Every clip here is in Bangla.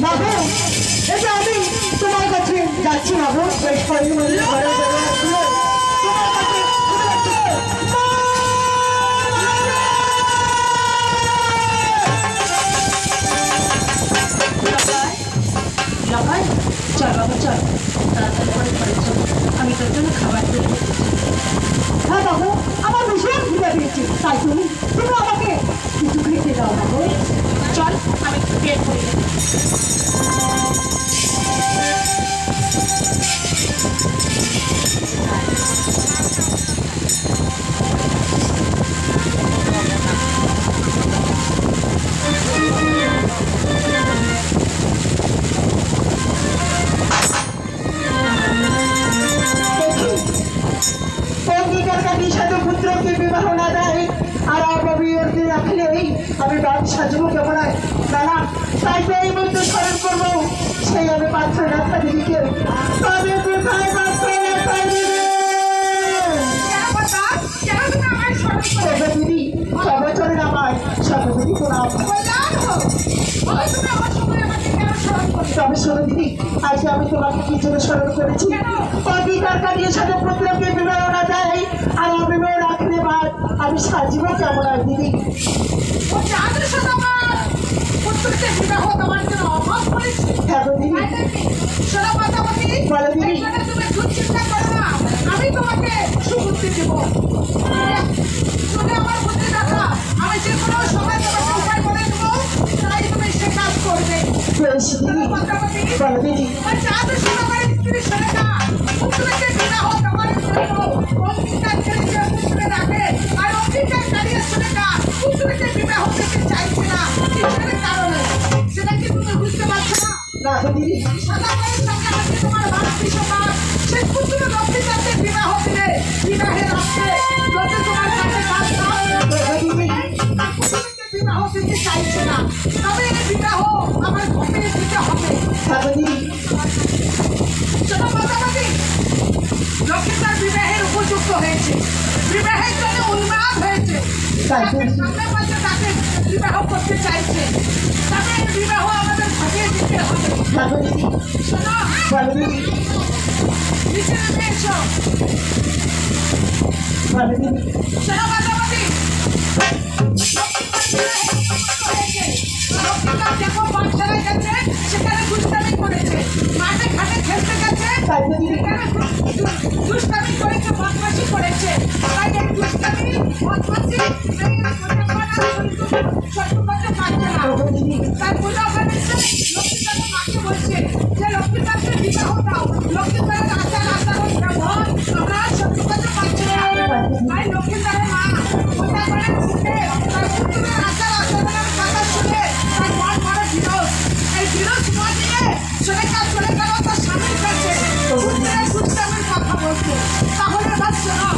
বাবু এটা আমি তোমার কাছে যাচ্ছি বাবু, বেশ কয়েকদিন ঘরে চল বাবু চল, তাড়াতাড়ি করে ঘরে চল, আমি তোর জন্য খাবার তৈরি করছি। হ্যাঁ বাবু, আমার ভীষণ খিদে পেয়েছে, তাই তুমি আমাকে কিছু খেতে দাও বাবু। চল আমি বের করে পুত্রকে বিবাহ না দেয় আর অবিবাহিত রাখলেই আমি বাপ সাজবো কেমন হয় না, তাই তো এই মধ্যে স্মরণ করবো সেই আমি পাত্র রাখা দিদিকে, তবে কোথায় পাত্র রাখা দিদি দিদি সবচরের আমার সর্বদিদি প্রণাম। তবে শোনো দিদি, আজকে আমি তোমাকে কি জন্য স্মরণ করেছি, অধিকার কাটিয়ে সাথে পুত্রকে বিবাহ না দেয় আর অবিবাহ রাখলে বাদ আমি সাজবো কেমন হয় দিদি? হ্যাঁ গো দিদি, বলো দিদি। আমি তোমাকে সুবুদ্ধি দেব, আমার বুদ্ধি দেখা, আমি যে কোনো সময় তোমাকে উপায় করে দেবো, তাই তুমি সে কাজ করবে। বেশ দিদি, বলো দিদি। না গো দিদি, তোমার বাড়তি সমাজ সে পুত্র লক্ষ্মীকান্তের বিবাহ দিলে বিবাহের আসছে যদি তোমার কাছে কাজ না বিবাহ দিতে চাইছে না, তবে এই বিবাহ আমার ঘটিয়ে দিতে হবে। লক্ষ্মীকান্ত বিবাহের উপযুক্ত হয়েছে, বিবাহের জন্য উন্মাদ হয়েছে, তাকে বিবাহ করতে চাইছে, তবে এই বিবাহ আমাদের ঘটিয়ে দিতে হবে। শোনো নিচে নেমে এসো। শোনো মাতামতি, লক্ষ্মীকান্ত যখন পাঠশালায় গেছে সেখানে দুষ্টামি করেছে, মাঠে ঘাটে খেলতে গেছে দুষ্টামি করেছে, বদমাশি করেছে, তাই এই দুষ্টামি বদমাশি সহ্য করতে পারছে না, তাই বলে ওখানে লক্ষ্মীকান্ত মাকে বলছে যে লক্ষ্মীকান্তের বিবাহ দাও, লক্ষ্মীকান্তের আচার আচরণ ব্যবহার আমরা সহ্য করতে পারছি না, তাই লক্ষ্মীকান্তের মা ওটা করে উঠে তার পুত্রের আচার আচরণের কথা শুনে তার মন বড় বিরোধ, এই বিরোধ মন নিয়ে চলে গেল তার স্বামীর কাছে পুত্রের দুষ্টামির কথা বলতে। তাহলে এবার শোনো,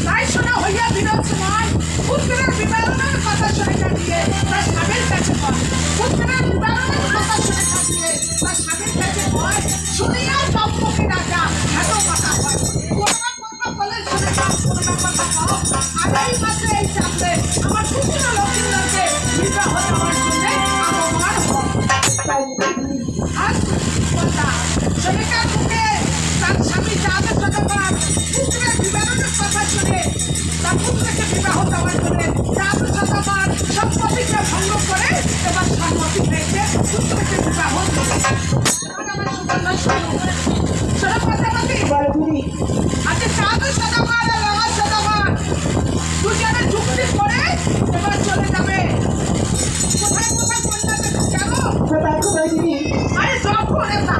তাই শোনা হইয়া বিরোধ সময় পুত্রের বিবাহের কথা শুনে কাটিয়ে তার স্বামীর কাছে হয়। পুত্রের বিবাহের কথা শুনে কাটিয়ে তার স্বামীর কাছে হয়। শুনিয়া চম্পকে রাজা এত কথা হয়। কোনটা কথা বলে শুনে কাজ কোনটা কথা কও। আগামী মাসে এই চাপে আমার পুত্র লক্ষ্মীকে বিবাহ দেওয়ার জন্য আগমন হয়। আর কথা শনিকার মুখে তার স্বামী যাবে সতবার পুত্রের বিবাহের কথা শুনে তার পুত্রকে বিবাহ দেওয়ার জন্য যাবে সতবার সম্পত্তিকে ভঙ্গ করে এবার সম্মতি হয়েছে পুত্রকে বিবাহ আচ্ছা যাবে সতবার আর আমার সতবার দুজনে যুক্তি করে এবার চলে যাবে কোথায় কোথায় কন্যাকে গেল কোথায় কোথায় দিদি? আরে যখন একটা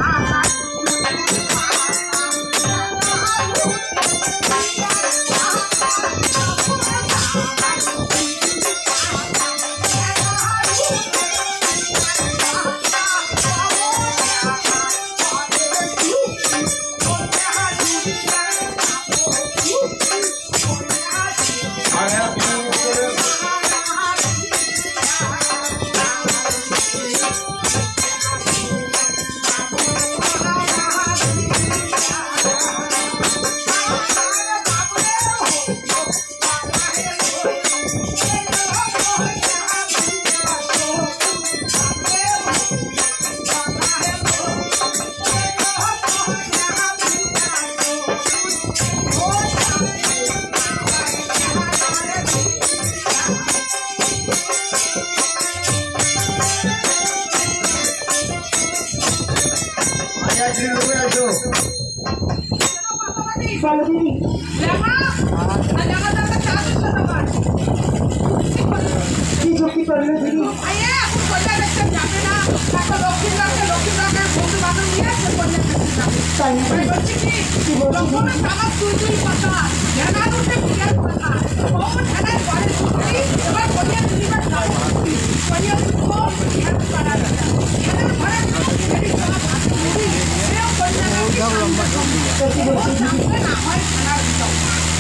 বলো দিদি। কি যুক্তি করলো দিদি? তাই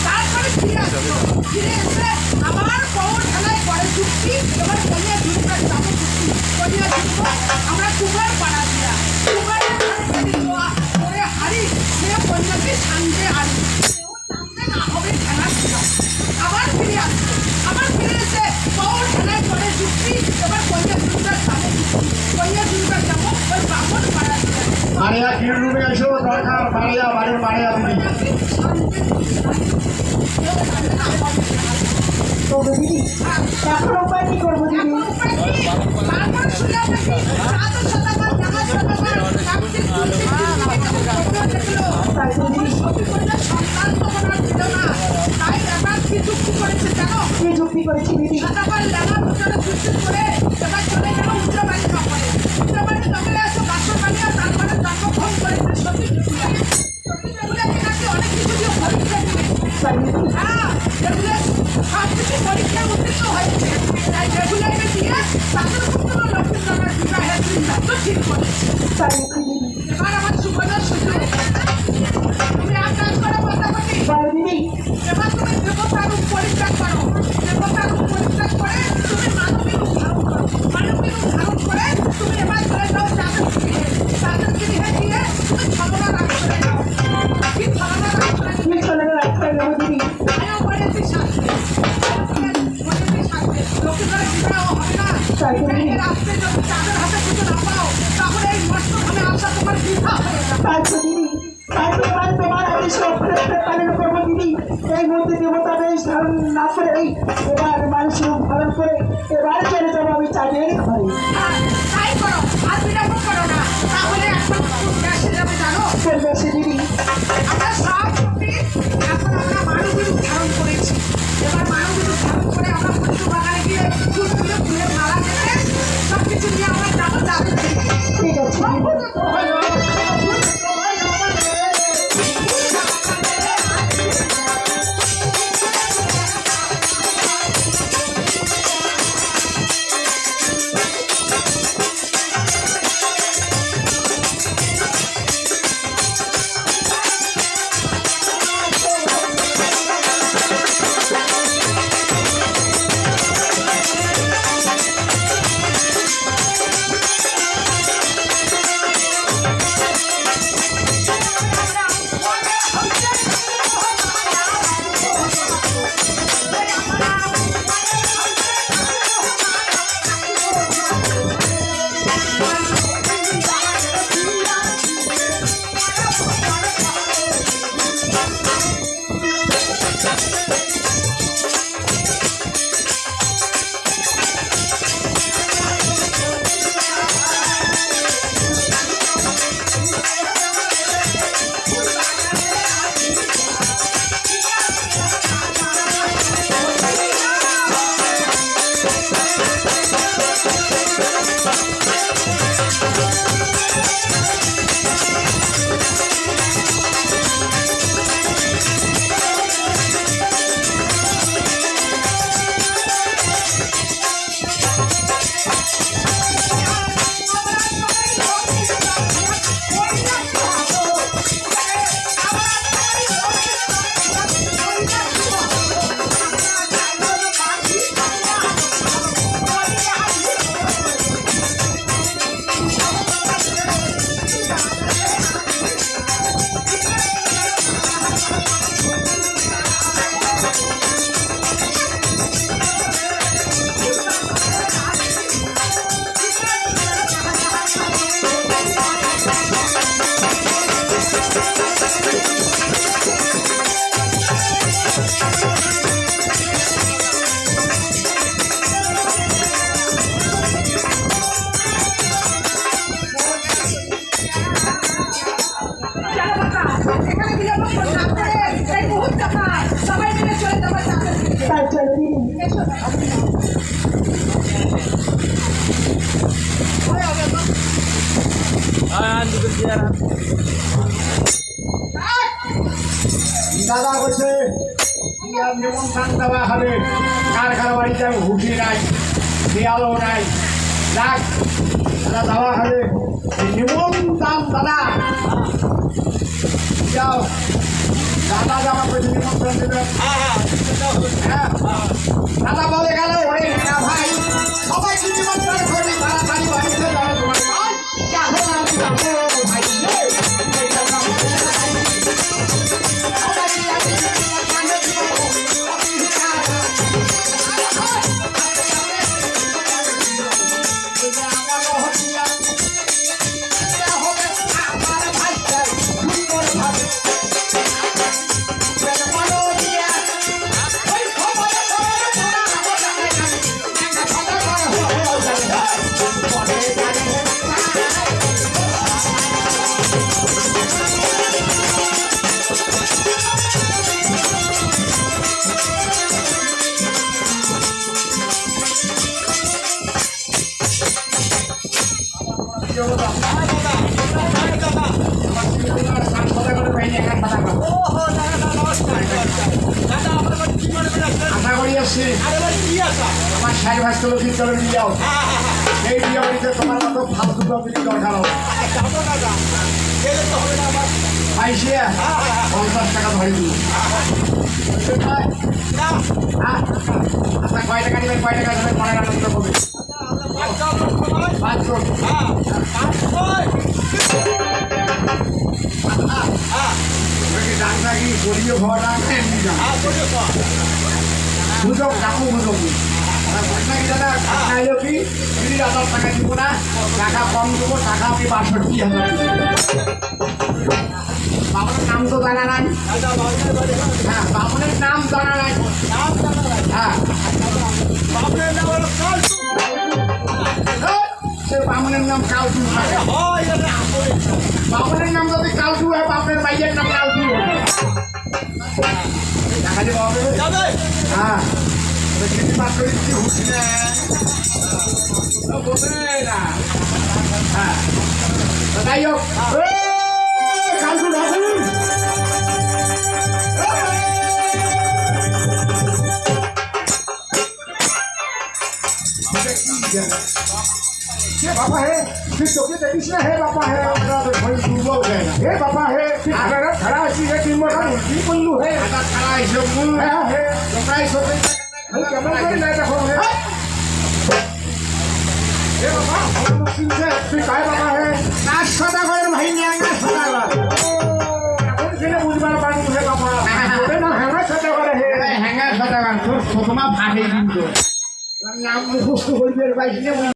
তারপরে ফিরে আসলো ফিরে এসে আমার পৌর খেলায় পরে চুক্তি এবার কলিয়া দুর্গার যাবো চুক্তি কলিয়া দুর্গ আমরা কুমার পাড়া দিয়া কুমারের করে হারি সে কন্যাকে সামনে আনি সামনে না হবে খেলা আবার ফিরে আসলো আবার ফিরে এসে পৌর খেলায় পরে চুক্তি এবার কলিয়া দুর্গার যাবো চুক্তি কলিয়া দুর্গার যাবো ওই ব্রাহ্মণ পাড়া দিয়া মারিয়া কি রুমে এসো দরকার মারিয়া বাড়ির মারিয়া দিদি তবে দিদি এখন উপায় কি করবো দিদি? কি যুক্তি করেছি দিদি? তাই পরীক্ষা উত্তীর্ণ হয়েছে তাই রেগুলারে দিয়ে তাদের পুত্র লক্ষ্মীর বিবাহের দিন ঠিক করেছে তাই দিদি। এবার আমার সুবর্ণের সুযোগ তুমি আর কাজ করো কথা বলি বলো দিদি। এবার তুমি দেবতার রূপ পরিত্যাগ করো দেবতার রূপ পরিত্যাগ করে তুমি মানবী রূপ ধারণ করো মানবী রূপ ধারণ করে তুমি এবার চলে যাও তাদের গৃহে গিয়ে তুমি ছলনা রাগ করে যাও কি ছলনা রাগ করে কি চলে রাস্তায় যাবো দিদি? আয়ও বলেছি শাস্তি বলেছি শাস্তি লক্ষ্মীর বিবাহ হবে না তাই দিদি। রাস্তে যদি চাঁদের হাতে পুজো না পাও তাহলে এই নষ্ট ভাবে আসা তোমার বৃথা হয়ে যাবে তাই তো দিদি। তাই তো তোমার হাতে সব পালন করবো দিদি। এই মধ্যে দেবতা বেশ ধারণ না করে এবার মানুষের ধারণ করে এবার চলে যাবো আমি চাঁদের ঘরে। তাই করো আর বিলম্ব করো না তাহলে এখন গ্যাসে যাবে জানো করবে সে দিদি। আমরা সব শক্তি এখন আমরা মানবী রূপ ধারণ করেছি এবার মানবী রূপ ধারণ করে আমরা পশু বাগানে গিয়ে ফুলগুলো ফুলের মালা গেলে সব কিছু নিয়ে আমরা যাবো যাবে ঠিক আছে দিদি। কার কার বাড়িতে আমি হুটি নাই দেয়ালও নাই যাক দাদা দেওয়া হবে নিমন্ত্রণ দাদা যাও দাদা যাওয়া পেয়েছে নিমন্ত্রণ দেবে হ্যাঁ দাদা বলে গেল ওরে না ভাই সবাইকে নিমন্ত্রণ করবি তাড়াতাড়ি বাড়িতে যাবে তোমার ভাই যাবো না আমি যাবো ভাই আশা করি আসছি আমার সাই ভাস্কর কীর্তন নিয়ে যাও এই বিয়ে বাড়িতে তোমার মতো ফালতু প্রকৃতি দরকার হবে পাইছি 50 টাকা ধরে দিই আচ্ছা কয় টাকা নেবেন কয় টাকা দেবেন মনের আনন্দ করবে 500 ডাক্তার কি গরিব হওয়া ডাক্তার বুঝো কাকু বুঝো দাদা খাইলো কি 30,000 টাকা দিব না টাকা কম দেবো টাকা আপনি 62,000 বাবুর নাম তো জানা নাই হ্যাঁ বাবুনের নাম জানা নাই হ্যাঁ সে বামুনের নাম কালটু বামুনের নাম যদি কালটু হয় বাপনের ভাইয়ের নাম কালটু টাকা দেওয়া হবে হ্যাঁ মাত্র দিচ্ছি হুসি না হ্যাঁ যাই হোক কালটু রাখুন हे बाबा है फिर तो के कृष्ण है बाबा है अपना तो भाई दुर्बल है हे बाबा है फिर अगर खड़ा सी है टीम में उल्टी पल्लू है अगर खड़ा है जो मुंह है तो प्राइस हो गई भाई कमल कर ले देखो है हे बाबा हम सिंह से फिर काय बाबा है नाच सदा कर भाई न्यागा सदा कर कौन से ने बुझ बार बात है बाबा ओरे ना हैंगा सदा कर है हैंगा सदा कर तो सोमा भागे दिन तो नाम मुखस्त हो गए भाई ने